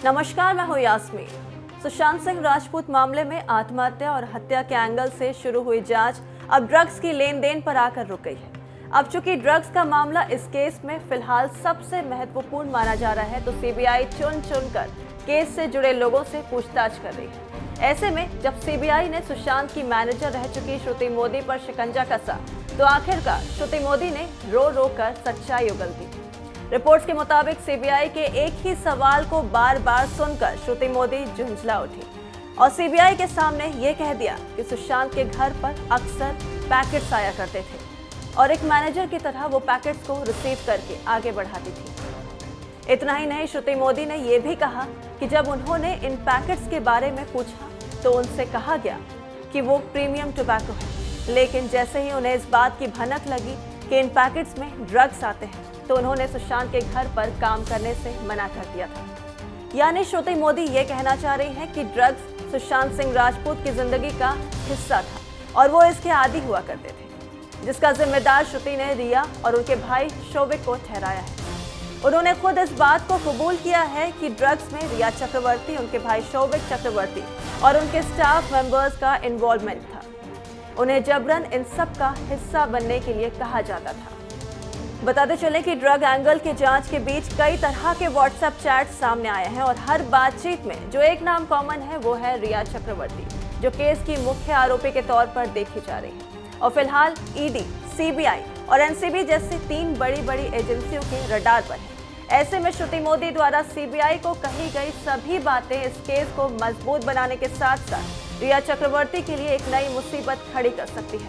नमस्कार, मैं हूं यास्मीन। सुशांत सिंह राजपूत मामले में आत्महत्या और हत्या के एंगल से शुरू हुई जांच अब ड्रग्स की लेन देन पर आकर रुक गई है। अब चूंकि ड्रग्स का मामला इस केस में फिलहाल सबसे महत्वपूर्ण माना जा रहा है, तो सीबीआई चुन कर केस से जुड़े लोगों से पूछताछ कर रही है। ऐसे में जब सीबीआई ने सुशांत की मैनेजर रह चुकी श्रुति मोदी पर शिकंजा कसा, तो आखिरकार श्रुति मोदी ने रो कर सच्चाई उगल दी। रिपोर्ट्स के मुताबिक सीबीआई के एक ही सवाल को बार बार सुनकर श्रुति मोदी झुंझला उठी और सीबीआई के सामने ये कह दिया कि सुशांत के घर पर अक्सर पैकेट्स आया करते थे और एक मैनेजर की तरह वो पैकेट्स को रिसीव करके आगे बढ़ाती थी। इतना ही नहीं, श्रुति मोदी ने यह भी कहा कि जब उन्होंने इन पैकेट्स के बारे में पूछा तो उनसे कहा गया कि वो प्रीमियम टोबैको है, लेकिन जैसे ही उन्हें इस बात की भनक लगी कि इन पैकेट्स में ड्रग्स आते हैं, तो उन्होंने सुशांत के घर पर काम करने से मना कर दिया था। यानी श्रुति मोदी ये कहना चाह रही हैं कि ड्रग्स सुशांत सिंह राजपूत की जिंदगी का हिस्सा था और वो इसके आदी हुआ करते थे, जिसका जिम्मेदार श्रुति ने रिया और उनके भाई शोविक को ठहराया है। उन्होंने खुद इस बात को कबूल किया है कि ड्रग्स में रिया चक्रवर्ती, उनके भाई शोविक चक्रवर्ती और उनके स्टाफ मेंबर्स का इन्वॉल्वमेंट था। उन्हें जबरन इन सब का हिस्सा बनने के लिए कहा जाता था। बताते चले कि ड्रग एंगल की जांच के बीच कई तरह के व्हाट्सएप चैट सामने आए हैं और हर बातचीत में जो एक नाम कॉमन है वो है रिया चक्रवर्ती, जो केस की मुख्य आरोपी के तौर पर देखी जा रही है और फिलहाल ईडी, सीबीआई और एनसीबी जैसी 3 बड़ी एजेंसियों के रडार पर है। ऐसे में श्रुति मोदी द्वारा सीबीआई को कही गई सभी बातें इस केस को मजबूत बनाने के साथ साथ रिया चक्रवर्ती के लिए एक नई मुसीबत खड़ी कर सकती है।